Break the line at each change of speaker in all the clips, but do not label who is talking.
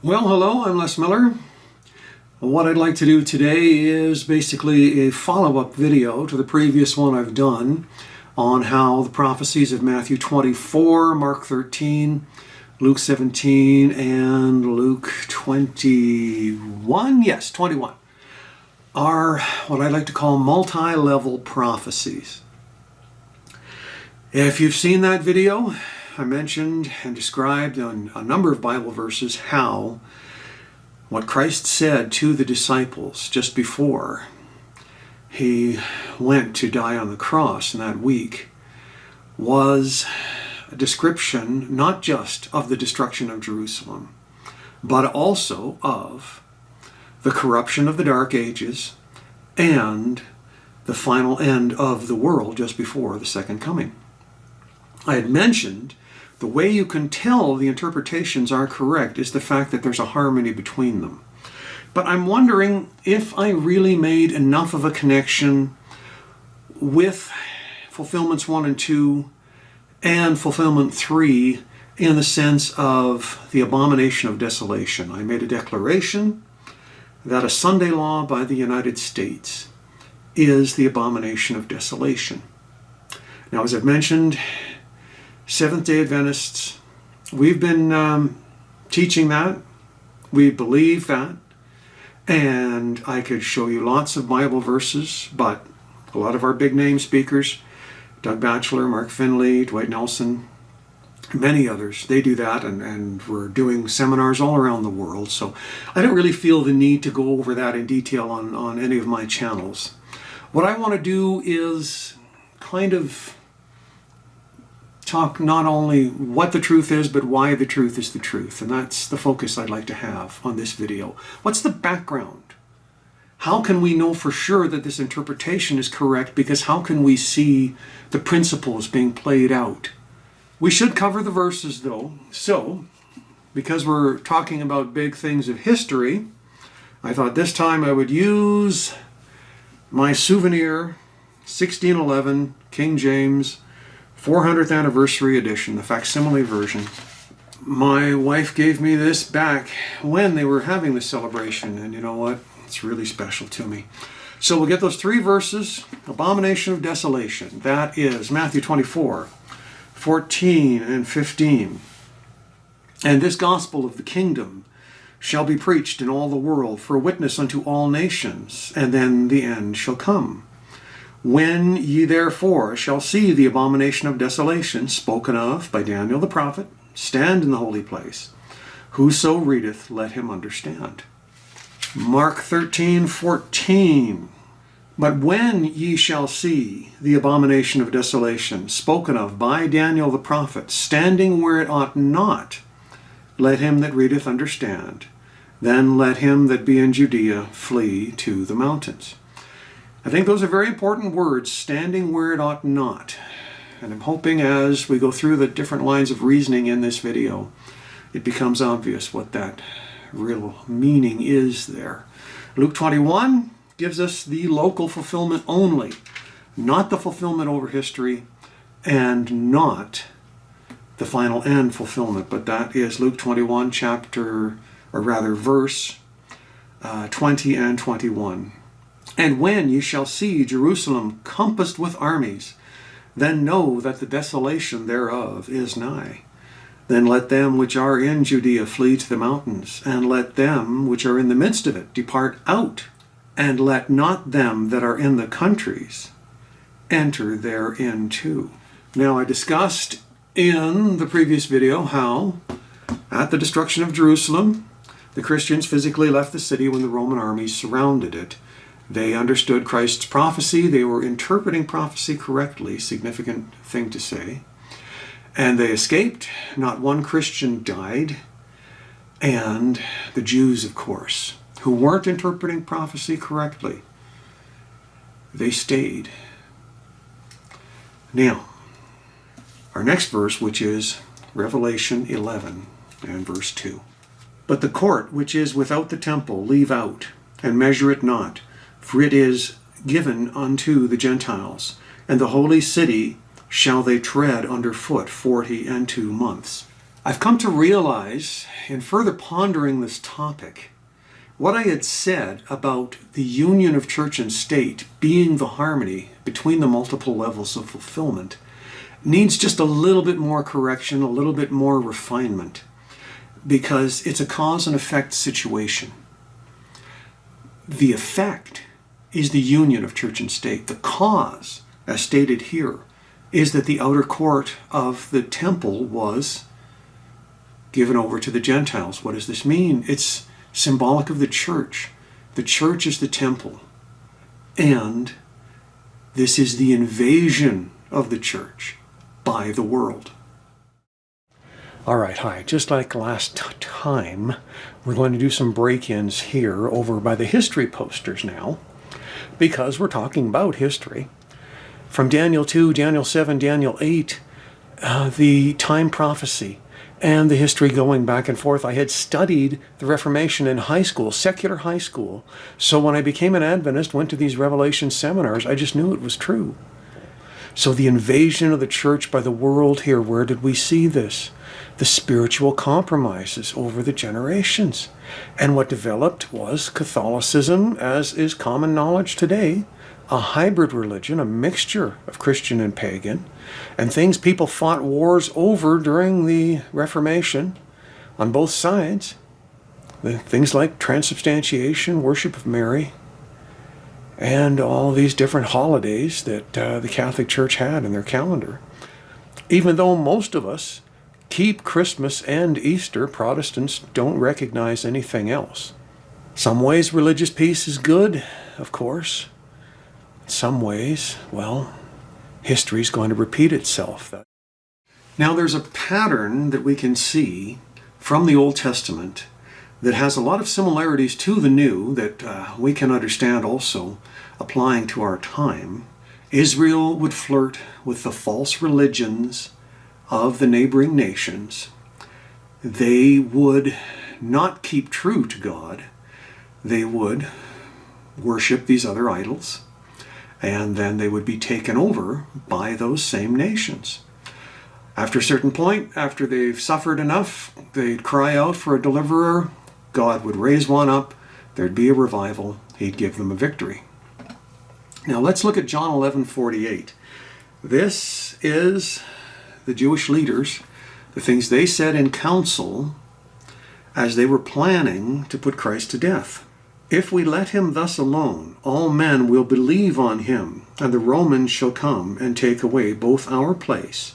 Well, hello, I'm Les Miller. What I'd like to do today is basically a follow-up video to the previous one I've done on how the prophecies of Matthew 24, Mark 13, Luke 17, and Luke 21, yes, 21, are what I like to call multi-level prophecies. If you've seen that video, I mentioned and described on a number of Bible verses how what Christ said to the disciples just before he went to die on the cross in that week was a description not just of the destruction of Jerusalem, but also of the corruption of the Dark Ages and the final end of the world just before the second coming. I had mentioned the way you can tell the interpretations are correct is the fact that there's a harmony between them. But I'm wondering if I really made enough of a connection with fulfillments 1 and 2 and fulfillment 3 in the sense of the abomination of desolation. I made a declaration that a Sunday law by the United States is the abomination of desolation. Now, as I've mentioned, Seventh-day Adventists, we've been teaching that. We believe that. And I could show you lots of Bible verses, but a lot of our big-name speakers, Doug Batchelor, Mark Finley, Dwight Nelson, many others, they do that, and we're doing seminars all around the world. So I don't really feel the need to go over that in detail on any of my channels. What I want to do is kind of talk not only what the truth is, but why the truth is the truth. And that's the focus I'd like to have on this video. What's the background? How can we know for sure that this interpretation is correct? Because how can we see the principles being played out? We should cover the verses though. So, because we're talking about big things of history, I thought this time I would use my souvenir 1611 King James 400th anniversary edition, the facsimile version. My wife gave me this back when they were having the celebration, and you know what? It's really special to me. So we'll get those 3 verses. Abomination of desolation. That is Matthew 24, 14 and 15. And this gospel of the kingdom shall be preached in all the world for a witness unto all nations, and then the end shall come. When ye therefore shall see the abomination of desolation spoken of by Daniel the prophet stand in the holy place, whoso readeth, let him understand. Mark 13:14. But when ye shall see the abomination of desolation spoken of by Daniel the prophet standing where it ought not, let him that readeth understand. Then let him that be in Judea flee to the mountains. I think those are very important words, standing where it ought not. And I'm hoping as we go through the different lines of reasoning in this video, it becomes obvious what that real meaning is there. Luke 21 gives us the local fulfillment only, not the fulfillment over history, and not the final end fulfillment. But that is Luke 21, verse 20 and 21. And when ye shall see Jerusalem compassed with armies, then know that the desolation thereof is nigh. Then let them which are in Judea flee to the mountains, and let them which are in the midst of it depart out, and let not them that are in the countries enter therein too. Now I discussed in the previous video how at the destruction of Jerusalem, the Christians physically left the city when the Roman armies surrounded it. They understood Christ's prophecy. They were interpreting prophecy correctly, significant thing to say. And they escaped. Not one Christian died. And the Jews, of course, who weren't interpreting prophecy correctly, they stayed. Now, our next verse, which is Revelation 11 and verse 2. But the court which is without the temple leave out, and measure it not, for it is given unto the Gentiles, and the holy city shall they tread under foot 42 months. I've come to realize, in further pondering this topic, what I had said about the union of church and state being the harmony between the multiple levels of fulfillment needs just a little bit more correction, a little bit more refinement, because it's a cause and effect situation. The effect is the union of church and state. The cause, as stated here, is that the outer court of the temple was given over to the Gentiles. What does this mean? It's symbolic of the church. The church is the temple. And this is the invasion of the church by the world. All right, hi. Just like last time, we're going to do some break-ins here over by the history posters now, because we're talking about history. From Daniel 2, Daniel 7, Daniel 8, the time prophecy, and the history going back and forth. I had studied the Reformation in high school, secular high school. So when I became an Adventist, went to these Revelation seminars, I just knew it was true. So the invasion of the church by the world here, where did we see this? The spiritual compromises over the generations. And what developed was Catholicism, as is common knowledge today, a hybrid religion, a mixture of Christian and pagan, and things people fought wars over during the Reformation on both sides. Things like transubstantiation, worship of Mary, and all these different holidays that the Catholic Church had in their calendar. Even though most of us keep Christmas and Easter, Protestants don't recognize anything else. Some ways religious peace is good, of course. Some ways, well, history's going to repeat itself. Now there's a pattern that we can see from the Old Testament that has a lot of similarities to the New that we can understand also applying to our time. Israel would flirt with the false religions of the neighboring nations. They would not keep true to God. They would worship these other idols. And then they would be taken over by those same nations. After a certain point, after they've suffered enough, they'd cry out for a deliverer. God would raise one up. There'd be a revival. He'd give them a victory. Now let's look at John 11:48. This is the Jewish leaders, the things they said in council as they were planning to put Christ to death. If we let him thus alone, all men will believe on him, and the Romans shall come and take away both our place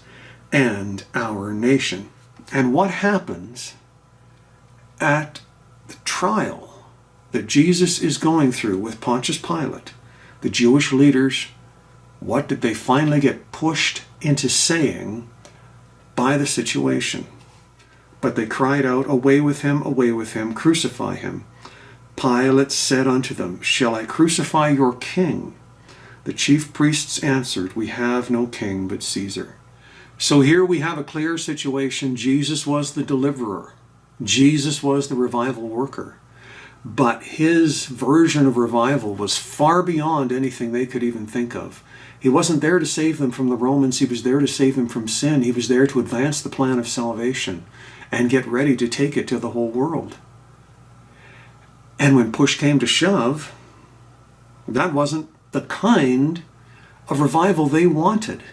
and our nation. And what happens at the trial that Jesus is going through with Pontius Pilate? The Jewish leaders, what did they finally get pushed into saying by the situation? But they cried out, away with him, crucify him. Pilate said unto them, shall I crucify your king? The chief priests answered, we have no king but Caesar. So here we have a clear situation. Jesus was the deliverer. Jesus was the revival worker. But his version of revival was far beyond anything they could even think of. He wasn't there to save them from the Romans. He was there to save them from sin. He was there to advance the plan of salvation and get ready to take it to the whole world. And when push came to shove, that wasn't the kind of revival they wanted.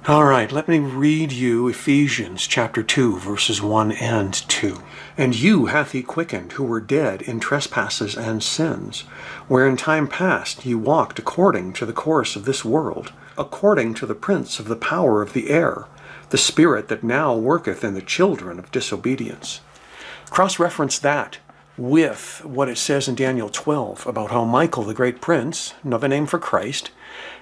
All right, let me read you Ephesians chapter 2, verses 1 and 2. And you hath he quickened, who were dead in trespasses and sins, where in time past ye walked according to the course of this world, according to the prince of the power of the air, the spirit that now worketh in the children of disobedience. Cross-reference that with what it says in Daniel 12 about how Michael, the great prince, another name for Christ,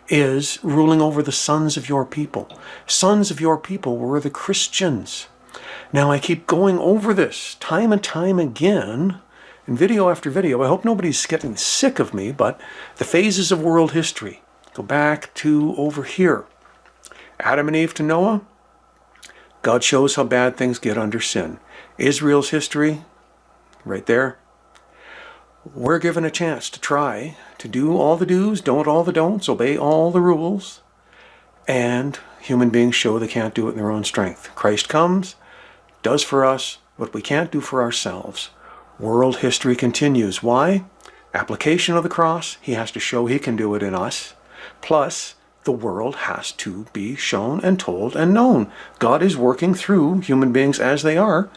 is ruling over the sons of your people. Sons of your people were the Christians. Now I keep going over this time and time again in video after video. I hope nobody's getting sick of me, but the phases of world history go back to over here. Adam and Eve to Noah. God shows how bad things get under sin. Israel's history, right there. We're given a chance to try to do all the do's, don't all the don'ts, obey all the rules, and human beings show they can't do it in their own strength. Christ comes, does for us what we can't do for ourselves. World history continues. Why? Application of the cross. He has to show he can do it in us. Plus, the world has to be shown and told and known. God is working through human beings as they are.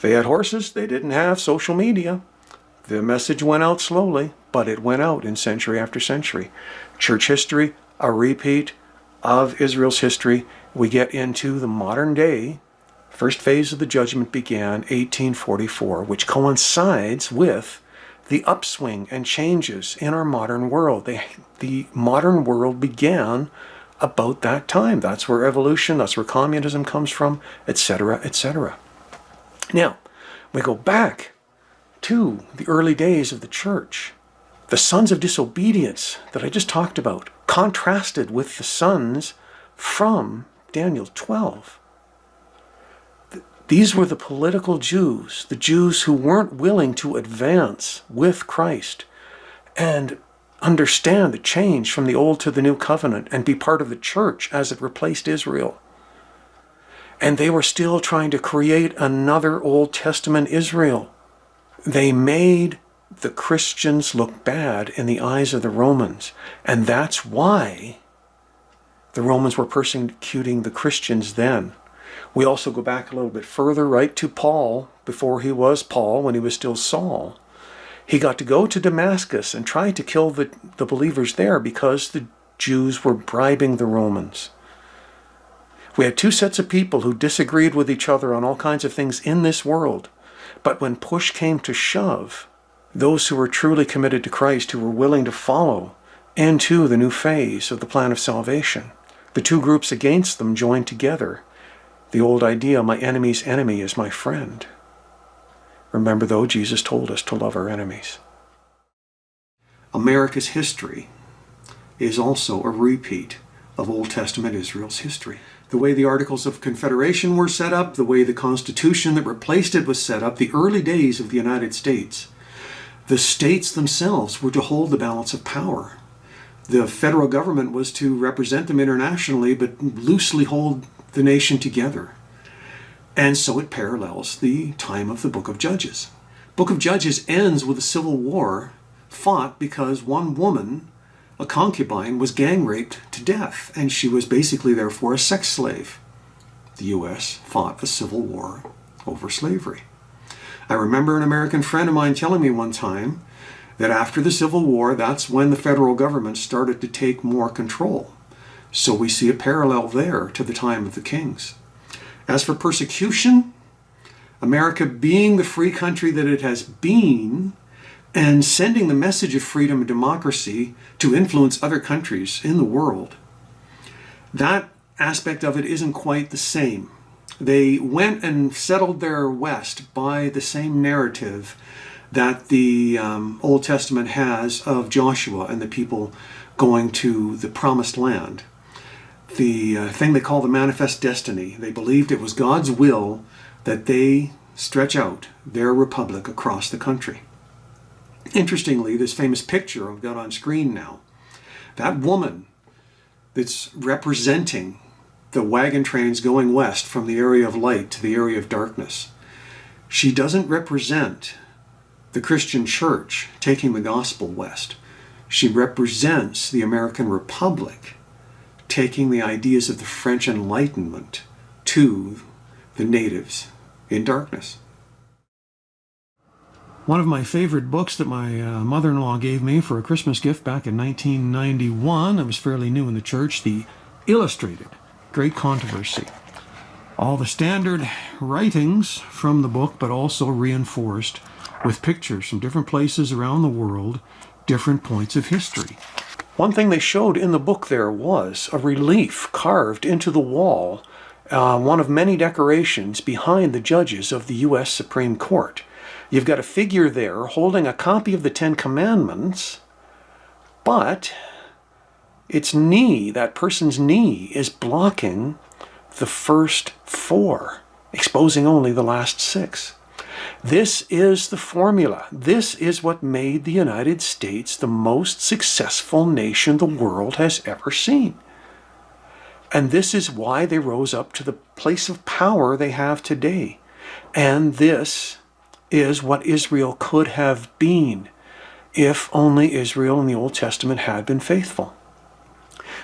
They had horses. They didn't have social media. The message went out slowly, but it went out in century after century. Church history, a repeat of Israel's history. We get into the modern day. First phase of the judgment began 1844, which coincides with the upswing and changes in our modern world. The modern world began about that time. That's where evolution, that's where communism comes from, etc., etc. Now, we go back to the early days of the church. The sons of disobedience that I just talked about, contrasted with the sons from Daniel 12. These were the political Jews, the Jews who weren't willing to advance with Christ and understand the change from the old to the new covenant and be part of the church as it replaced Israel. And they were still trying to create another Old Testament Israel. They made the Christians look bad in the eyes of the Romans. And that's why the Romans were persecuting the Christians then. We also go back a little bit further, right to Paul, before he was Paul, when he was still Saul. He got to go to Damascus and try to kill the believers there because the Jews were bribing the Romans. We had two sets of people who disagreed with each other on all kinds of things in this world. But when push came to shove, those who were truly committed to Christ, who were willing to follow into the new phase of the plan of salvation, the two groups against them joined together. The old idea, my enemy's enemy is my friend. Remember, though, Jesus told us to love our enemies. America's history is also a repeat of Old Testament Israel's history. The way the Articles of Confederation were set up, the way the Constitution that replaced it was set up, the early days of the United States, the states themselves were to hold the balance of power. The federal government was to represent them internationally, but loosely hold the nation together. And so it parallels the time of the Book of Judges. Book of Judges ends with a civil war fought because one woman, a concubine, was gang raped to death, and she was basically therefore a sex slave. The U.S. fought a civil war over slavery. I remember an American friend of mine telling me one time that after the Civil War, that's when the federal government started to take more control. So we see a parallel there to the time of the kings. As for persecution, America being the free country that it has been and sending the message of freedom and democracy to influence other countries in the world, that aspect of it isn't quite the same. They went and settled their West by the same narrative that the Old Testament has of Joshua and the people going to the Promised Land. The thing they call the manifest destiny. They believed it was God's will that they stretch out their republic across the country. Interestingly, this famous picture I've got on screen now, that woman that's representing the wagon trains going west from the area of light to the area of darkness, she doesn't represent the Christian church taking the gospel west. She represents the American Republic taking the ideas of the French Enlightenment to the natives in darkness. One of my favorite books that my mother-in-law gave me for a Christmas gift back in 1991, I was fairly new in the church, the Illustrated Great Controversy. All the standard writings from the book, but also reinforced with pictures from different places around the world, different points of history. One thing they showed in the book there was a relief carved into the wall, one of many decorations behind the judges of the U.S. Supreme Court. You've got a figure there holding a copy of the Ten Commandments, but its knee, that person's knee, is blocking the first four, exposing only the last six. This is the formula. This is what made the United States the most successful nation the world has ever seen. And this is why they rose up to the place of power they have today. And this is what Israel could have been if only Israel in the Old Testament had been faithful.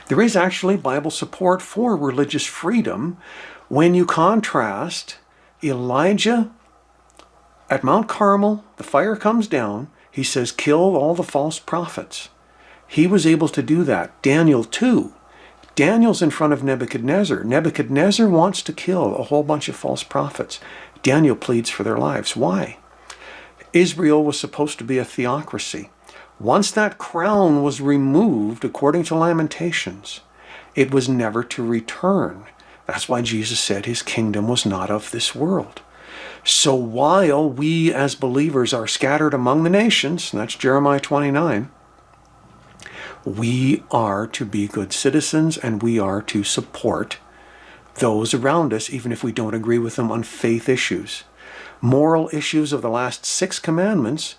There is actually Bible support for religious freedom when you contrast Elijah at Mount Carmel. The fire comes down. He says, kill all the false prophets. He was able to do that. Daniel too. Daniel's in front of Nebuchadnezzar. Nebuchadnezzar wants to kill a whole bunch of false prophets. Daniel pleads for their lives. Why? Israel was supposed to be a theocracy. Once that crown was removed, according to Lamentations, it was never to return. That's why Jesus said his kingdom was not of this world. So while we as believers are scattered among the nations, and that's Jeremiah 29, we are to be good citizens and we are to support those around us, even if we don't agree with them on faith issues. Moral issues of the last 6 commandments,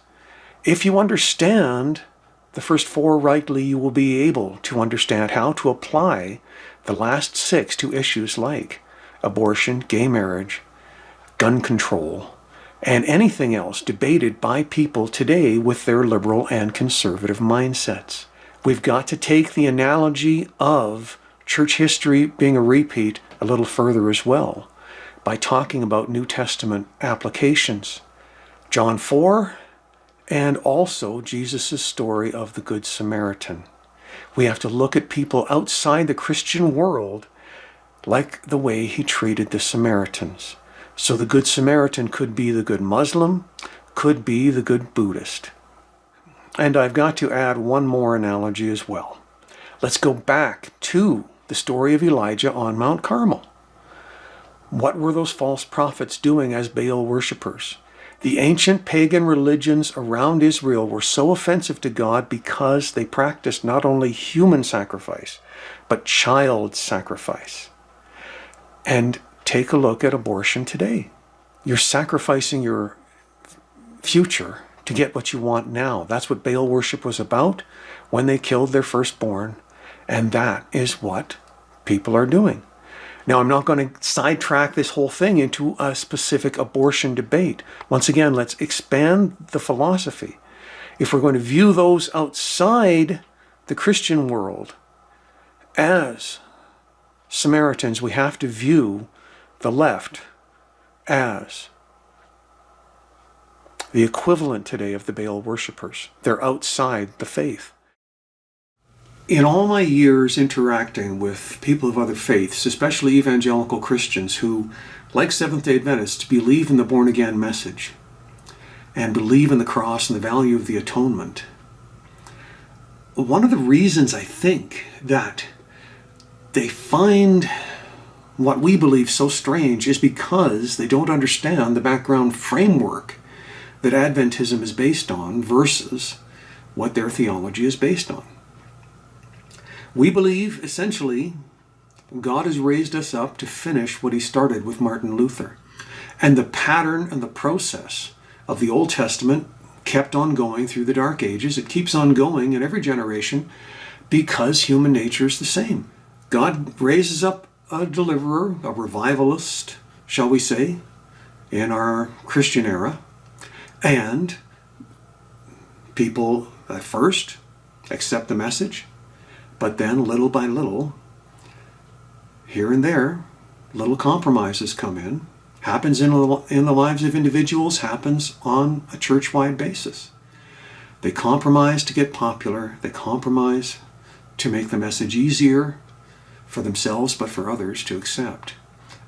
if you understand the first 4 rightly, you will be able to understand how to apply the last 6 to issues like abortion, gay marriage, gun control, and anything else debated by people today with their liberal and conservative mindsets. We've got to take the analogy of church history being a repeat a little further as well by talking about New Testament applications. John 4, and also Jesus' story of the Good Samaritan. We have to look at people outside the Christian world like the way he treated the Samaritans. So the Good Samaritan could be the good Muslim, could be the good Buddhist. And I've got to add one more analogy as well. Let's go back to the story of Elijah on Mount Carmel. What were those false prophets doing as Baal worshippers? The ancient pagan religions around Israel were so offensive to God because they practiced not only human sacrifice, but child sacrifice. And take a look at abortion today. You're sacrificing your future to get what you want now. That's what Baal worship was about when they killed their firstborn. And that is what people are doing. Now, I'm not going to sidetrack this whole thing into a specific abortion debate. Once again, let's expand the philosophy. If we're going to view those outside the Christian world as Samaritans, we have to view the left as the equivalent today of the Baal worshippers. They're outside the faith. In all my years interacting with people of other faiths, especially evangelical Christians who, like Seventh-day Adventists, believe in the born-again message and believe in the cross and the value of the atonement, one of the reasons I think that they find what we believe so strange is because they don't understand the background framework that Adventism is based on versus what their theology is based on. We believe, essentially, God has raised us up to finish what he started with Martin Luther. And the pattern and the process of the Old Testament kept on going through the Dark Ages. It keeps on going in every generation because human nature is the same. God raises up a deliverer, a revivalist, shall we say, in our Christian era. And people at first accept the message. But then, little by little, here and there, little compromises come in. Happens in the lives of individuals, happens on a church-wide basis. They compromise to get popular. They compromise to make the message easier for themselves, but for others to accept.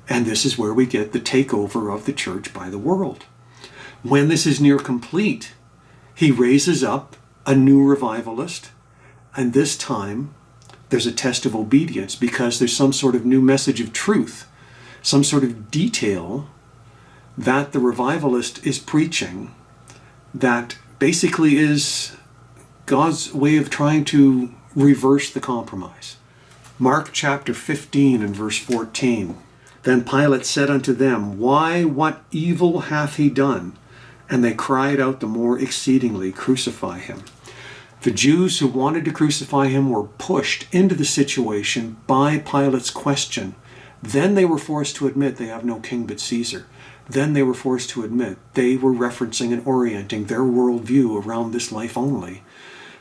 And this is where we get the takeover of the church by the world. When this is near complete, he raises up a new revivalist, and this time, there's a test of obedience because there's some sort of new message of truth, some sort of detail that the revivalist is preaching that basically is God's way of trying to reverse the compromise. Mark chapter 15 and verse 14. Then Pilate said unto them, Why, what evil hath he done? And they cried out the more exceedingly, Crucify him. The Jews who wanted to crucify him were pushed into the situation by Pilate's question. Then they were forced to admit they have no king but Caesar. then they were forced to admit they were referencing and orienting their worldview around this life only,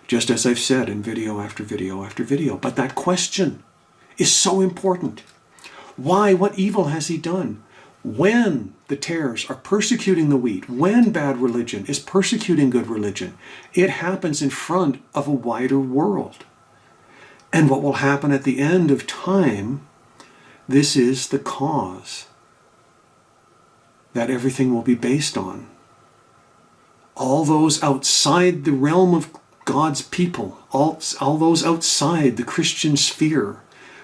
just as I've said in video after video after video. But that question is so important. Why? What evil has he done? When the tares are persecuting the wheat, when bad religion is persecuting good religion, it happens in front of a wider world. And what will happen at the end of time, this is the cause that everything will be based on. All those outside the realm of God's people, all those outside the Christian sphere,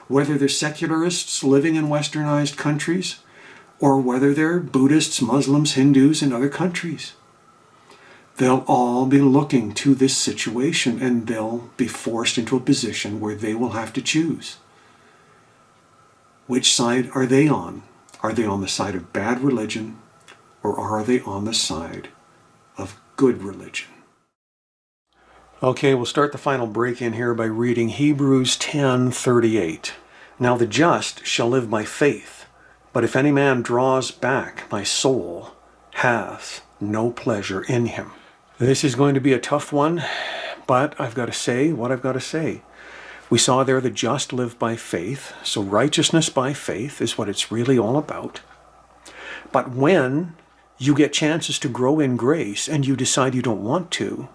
whether they're secularists living in westernized countries, or whether they're Buddhists, Muslims, Hindus in other countries, they'll all be looking to this situation, and they'll be forced into a position where they will have to choose. Which side are they on? Are they on the side of bad religion, or are they on the side of good religion? Okay, we'll start the final break in here by reading Hebrews 10:38. Now the just shall live by faith, but if any man draws back, my soul hath no pleasure in him. This is going to be a tough one, but I've got to say what I've got to say. We saw there the just live by faith, so righteousness by faith is what it's really all about. But when you get chances to grow in grace and you decide you don't want to,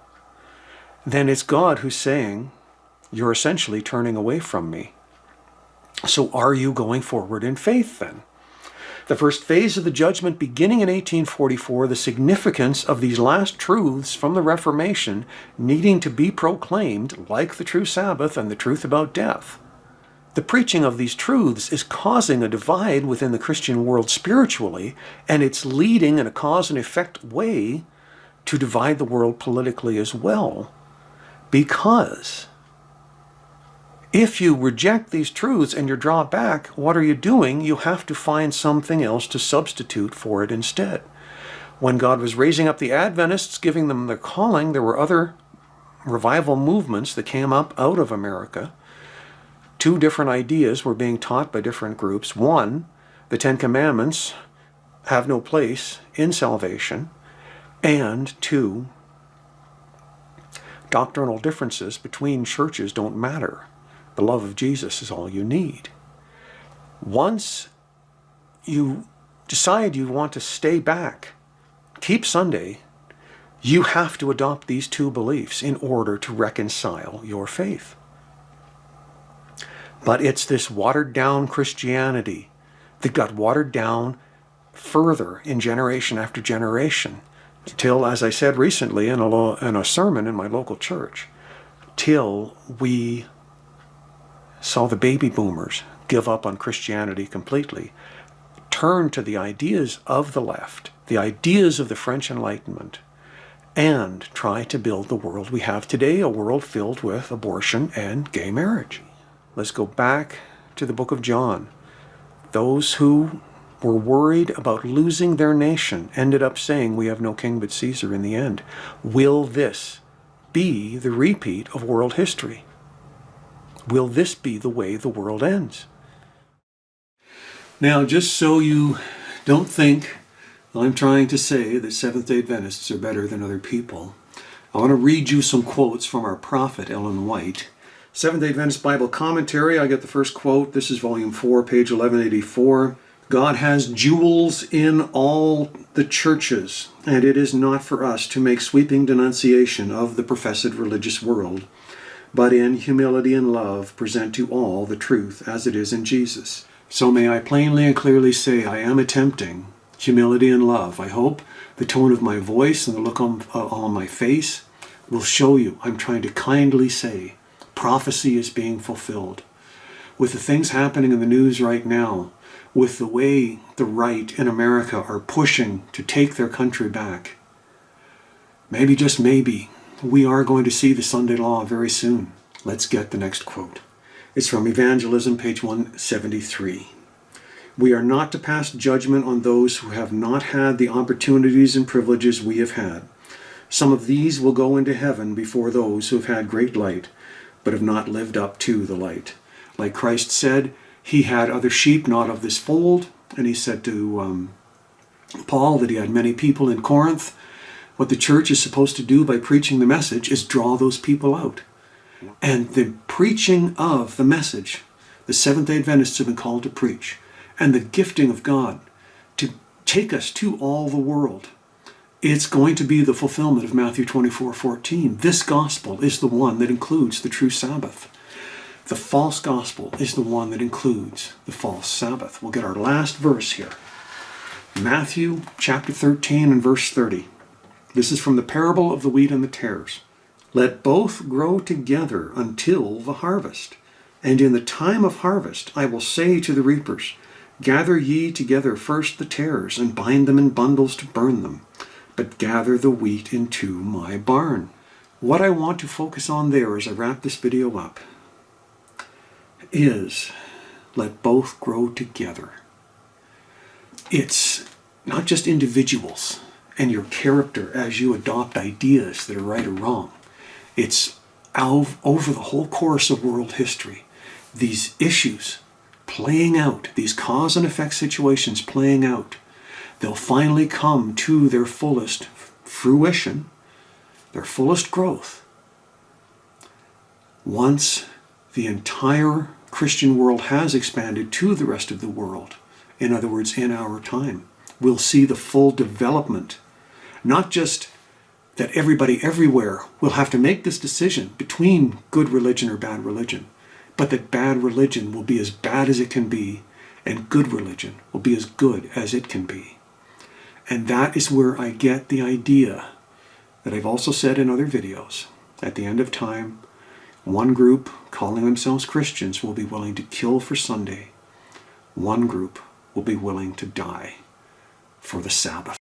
then it's God who's saying, you're essentially turning away from me. So are you going forward in faith then? The first phase of the judgment beginning in 1844, the significance of these last truths from the Reformation needing to be proclaimed, like the true Sabbath and the truth about death. The preaching of these truths is causing a divide within the Christian world spiritually, and it's leading in a cause and effect way to divide the world politically as well. Because if you reject these truths and you draw back, what are you doing? You have to find something else to substitute for it instead. When God was raising up the Adventists, giving them their calling, there were other revival movements that came up out of America. Two different ideas were being taught by different groups. One, the Ten Commandments have no place in salvation. And two, doctrinal differences between churches don't matter. The love of Jesus is all you need. Once you decide you want to stay back, keep Sunday, you have to adopt these two beliefs in order to reconcile your faith. But it's this watered down Christianity that got watered down further in generation after generation, till, as I said recently in a sermon in my local church, till we saw the baby boomers give up on Christianity completely, turn to the ideas of the left, the ideas of the French Enlightenment, and try to build the world we have today, a world filled with abortion and gay marriage. Let's go back to the book of John. Those who were worried about losing their nation ended up saying, we have no king but Caesar in the end. Will this be the repeat of world history? Will this be the way the world ends? Now, just so you don't think I'm trying to say that Seventh-day Adventists are better than other people, I want to read you some quotes from our prophet, Ellen White. Seventh-day Adventist Bible Commentary, I get the first quote. This is volume 4, page 1184. God has jewels in all the churches, and it is not for us to make sweeping denunciation of the professed religious world, but in humility and love present to all the truth as it is in Jesus. So may I plainly and clearly say I am attempting humility and love. I hope the tone of my voice and the look on my face will show you I'm trying to kindly say prophecy is being fulfilled. With the things happening in the news right now, with the way the right in America are pushing to take their country back, maybe, just maybe, we are going to see the Sunday law very soon. Let's get the next quote. It's from Evangelism, page 173. We are not to pass judgment on those who have not had the opportunities and privileges we have had. Some of these will go into heaven before those who have had great light, but have not lived up to the light. Like Christ said, he had other sheep not of this fold, and he said to Paul that he had many people in Corinth. What the church is supposed to do by preaching the message is draw those people out. And the preaching of the message, the Seventh-day Adventists have been called to preach, and the gifting of God to take us to all the world. It's going to be the fulfillment of Matthew 24:14. This gospel is the one that includes the true Sabbath. The false gospel is the one that includes the false Sabbath. We'll get our last verse here. Matthew chapter 13 and verse 30. This is from the parable of the wheat and the tares. Let both grow together until the harvest. And in the time of harvest I will say to the reapers, gather ye together first the tares, and bind them in bundles to burn them, but gather the wheat into my barn. What I want to focus on there as I wrap this video up is let both grow together. It's not just individuals and your character as you adopt ideas that are right or wrong. It's over the whole course of world history. These issues playing out, these cause and effect situations playing out, they'll finally come to their fullest fruition, their fullest growth, once the entire Christian world has expanded to the rest of the world. In other words, in our time, we'll see the full development. Not just that everybody everywhere will have to make this decision between good religion or bad religion, but that bad religion will be as bad as it can be, and good religion will be as good as it can be. And that is where I get the idea that I've also said in other videos. At the end of time, one group calling themselves Christians will be willing to kill for Sunday. One group will be willing to die for the Sabbath.